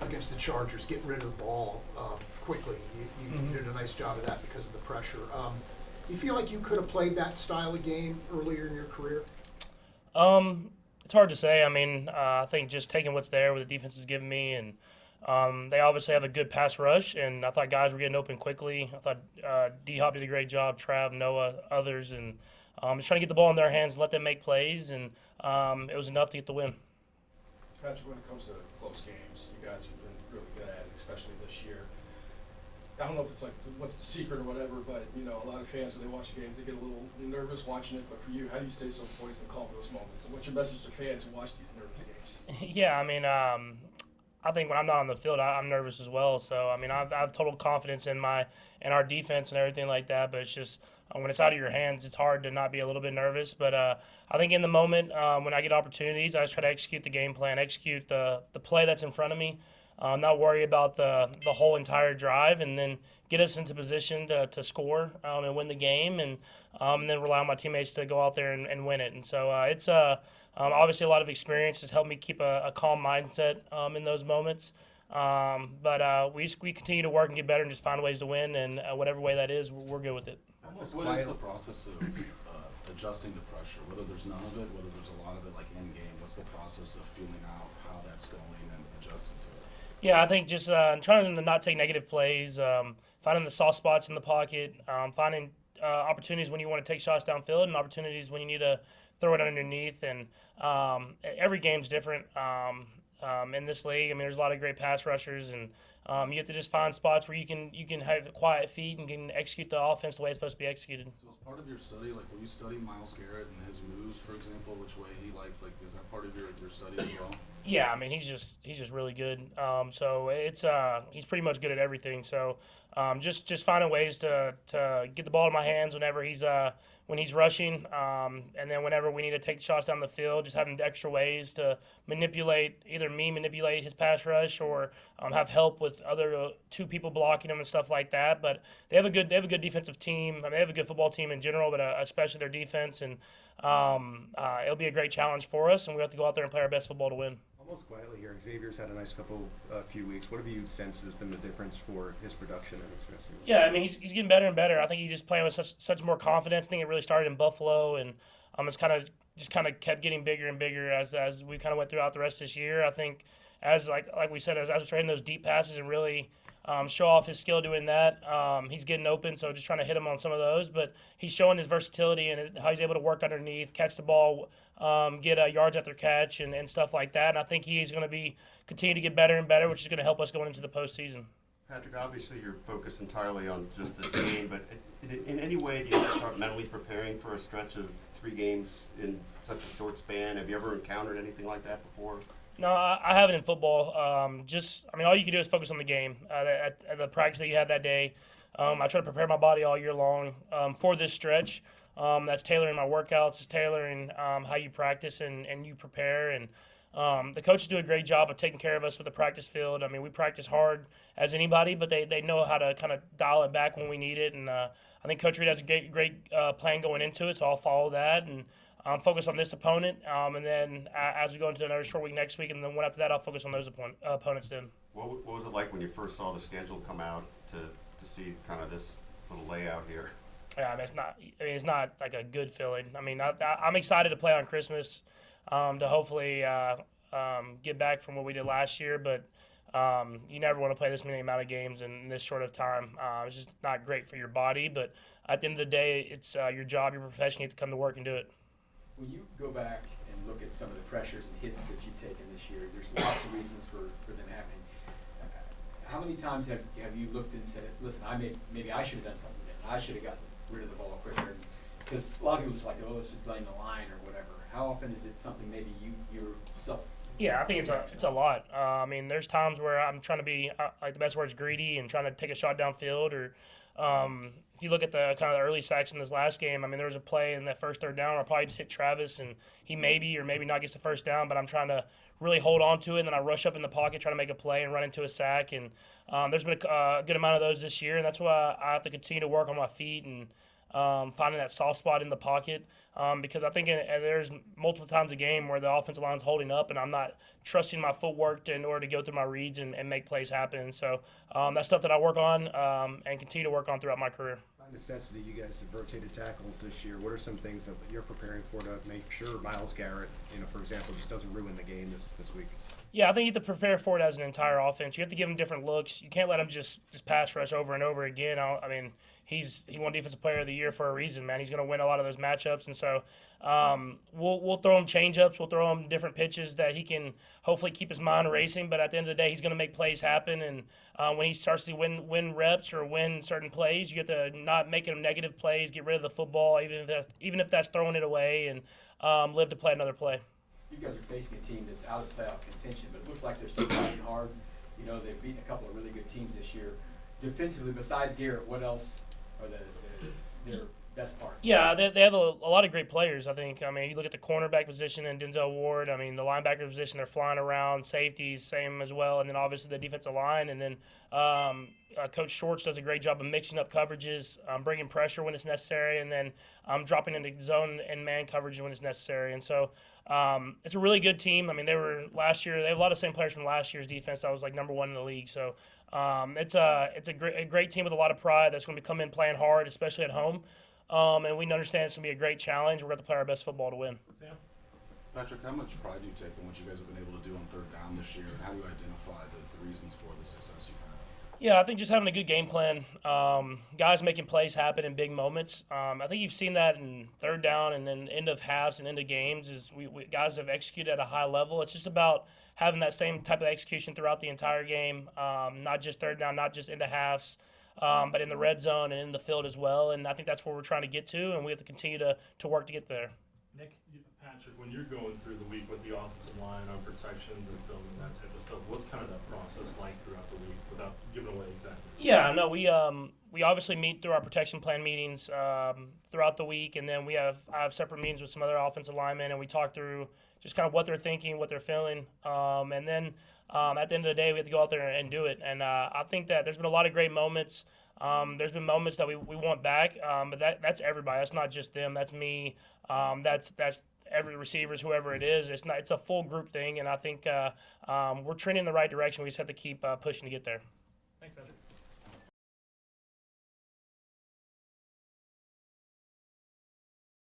against the Chargers, getting rid of the ball quickly. You did a nice job of that because of the pressure. You feel like you could have played that style of game earlier in your career? It's hard to say. I mean, I think just taking what's there, what the defense has given me, and they obviously have a good pass rush, and I thought guys were getting open quickly. I thought D-Hop did a great job, Trav, Noah, others, and just trying to get the ball in their hands, let them make plays, and it was enough to get the win. Patrick, when it comes to close games, you guys have been really good at it, especially this year. I don't know if it's like what's the secret or whatever, but you know, a lot of fans when they watch the games, they get a little nervous watching it. But for you, how do you stay so poised and calm in those moments? And what's your message to fans who watch these nervous games? Yeah, I mean, I think when I'm not on the field, I'm nervous as well. So I mean, I've total confidence in our defense and everything like that. But it's just when it's out of your hands, it's hard to not be a little bit nervous. But I think in the moment when I get opportunities, I just try to execute the game plan, execute the play that's in front of me. Not worry about the whole entire drive, and then get us into position to score and win the game, and then rely on my teammates to go out there and win it. And so it's obviously a lot of experience has helped me keep a calm mindset in those moments. But we continue to work and get better and just find ways to win, and whatever way that is, we're good with it. What is the process of adjusting to pressure? Whether there's none of it, whether there's a lot of it, like in game, what's the process of feeling out how that's going and adjusting to it? Yeah, I think just trying to not take negative plays, finding the soft spots in the pocket, finding opportunities when you want to take shots downfield, and opportunities when you need to throw it underneath. And every game's different in this league. I mean, there's a lot of great pass rushers, and you have to just find spots where you can have quiet feet and can execute the offense the way it's supposed to be executed. So as part of your study, like will you study Myles Garrett and his moves, for example, which way he like is that part of your study as well? Yeah, I mean he's just really good. So it's he's pretty much good at everything. So just finding ways to get the ball in my hands whenever when he's rushing, and then whenever we need to take shots down the field, just having extra ways to manipulate his pass rush, or have help with other two people blocking him and stuff like that. But they have a good defensive team. I mean, they have a good football team in general, but especially their defense, and it'll be a great challenge for us, and we have to go out there and play our best football to win. Almost quietly here, Xavier's had a nice few weeks. What have you sensed has been the difference for his production and his fantasy? Yeah, I mean he's getting better and better. I think he's just playing with such more confidence. I think it really started in Buffalo, and it's kind of kept getting bigger and bigger as we kind of went throughout the rest of this year. I think as like we said, as we're trading those deep passes and really show off his skill doing that. He's getting open, so just trying to hit him on some of those. But he's showing his versatility and how he's able to work underneath, catch the ball, get yards after catch, and stuff like that. And I think he's going to continue to get better and better, which is going to help us going into the postseason. Patrick, obviously you're focused entirely on just this game, but in any way do you have to start mentally preparing for a stretch of 3 games in such a short span? Have you ever encountered anything like that before? No, I haven't in football. I mean, all you can do is focus on the game. At the practice that you had that day, I try to prepare my body all year long for this stretch. That's tailoring my workouts, it's tailoring how you practice and you prepare. And the coaches do a great job of taking care of us with the practice field. I mean, we practice hard as anybody, but they know how to kind of dial it back when we need it. And I think Coach Reed has a great plan going into it, so I'll follow that and focus on this opponent. And then as we go into another short week next week, and then one after that, I'll focus on those opponents then. What was it like when you first saw the schedule come out to see kind of this little layout here? Yeah, I mean, it's not like a good feeling. I mean, I'm excited to play on Christmas, to hopefully get back from what we did last year. But you never want to play this many amount of games in this short of time. It's just not great for your body. But at the end of the day, it's your job, your profession. You have to come to work and do it. When you go back and look at some of the pressures and hits that you've taken this year, there's lots of reasons for them happening. How many times have you looked and said, listen, maybe I should have done something different. I should have gotten rid of the ball quicker? Because a lot of people just like, oh, this is blame the line or whatever. How often is it something maybe you yourself? Yeah, I think it's a lot. I mean, there's times where I'm trying to be, like the best word is greedy, and trying to take a shot downfield. Or if you look at the kind of the early sacks in this last game, I mean, there was a play in that first third down. I'll probably just hit Travis, and he maybe or maybe not gets the first down, but I'm trying to really hold on to it, and then I rush up in the pocket, try to make a play and run into a sack. And there's been a good amount of those this year, and that's why I have to continue to work on my feet and finding that soft spot in the pocket, because I think there's multiple times a game where the offensive line's holding up and I'm not trusting my footwork in order to go through my reads and make plays happen. So that's stuff that I work on and continue to work on throughout my career. By necessity, you guys have rotated tackles this year. What are some things that you're preparing for to make sure Myles Garrett, for example, just doesn't ruin the game this week? Yeah, I think you have to prepare for it as an entire offense. You have to give him different looks. You can't let him just pass rush over and over again. I mean, he won Defensive Player of the Year for a reason, man. He's going to win a lot of those matchups, and so we'll throw him change-ups. We'll throw him different pitches that he can hopefully keep his mind racing. But at the end of the day, he's going to make plays happen. And when he starts to win reps or win certain plays, you have to not make him negative plays, get rid of the football, even if that's throwing it away, and live to play another play. You guys are facing a team that's out of playoff contention, but it looks like they're still fighting hard. They've beaten a couple of really good teams this year. Defensively, besides Garrett, what else are their best parts? Yeah, they have a lot of great players, I think. I mean, you look at the cornerback position and Denzel Ward. I mean, the linebacker position, they're flying around. Safeties, same as well. And then obviously the defensive line. And then Coach Shorts does a great job of mixing up coverages, bringing pressure when it's necessary, and then dropping into zone and man coverage when it's necessary. And so it's a really good team. I mean, they were last year. They have a lot of same players from last year's defense that was like #1 in the league. So it's a great team with a lot of pride that's going to come in playing hard, especially at home. And we understand it's going to be a great challenge. We're going to play our best football to win. Patrick, how much pride do you take in what you guys have been able to do on third down this year, and how do you identify the reasons for the success you've had? Yeah, I think just having a good game plan, guys making plays happen in big moments. I think you've seen that in third down and then end of halves and end of games. Is we guys have executed at a high level. It's just about having that same type of execution throughout the entire game, not just third down, not just into halves, but in the red zone and in the field as well. And I think that's where we're trying to get to, and we have to continue to work to get there. Nick, Patrick, when you're going through the week with the offensive line on protections and film and that type of stuff, what's kind of that process like throughout the week without giving away exactly? Yeah, no, we obviously meet through our protection plan meetings throughout the week, and then I have separate meetings with some other offensive linemen, and we talk through just kind of what they're thinking, what they're feeling, and then at the end of the day, we have to go out there and do it. And I think that there's been a lot of great moments. There's been moments that we want back, but that's everybody. That's not just them. That's me. That's every receivers, whoever it is. It's a full group thing, and I think we're trending in the right direction. We just have to keep pushing to get there. Thanks, Patrick.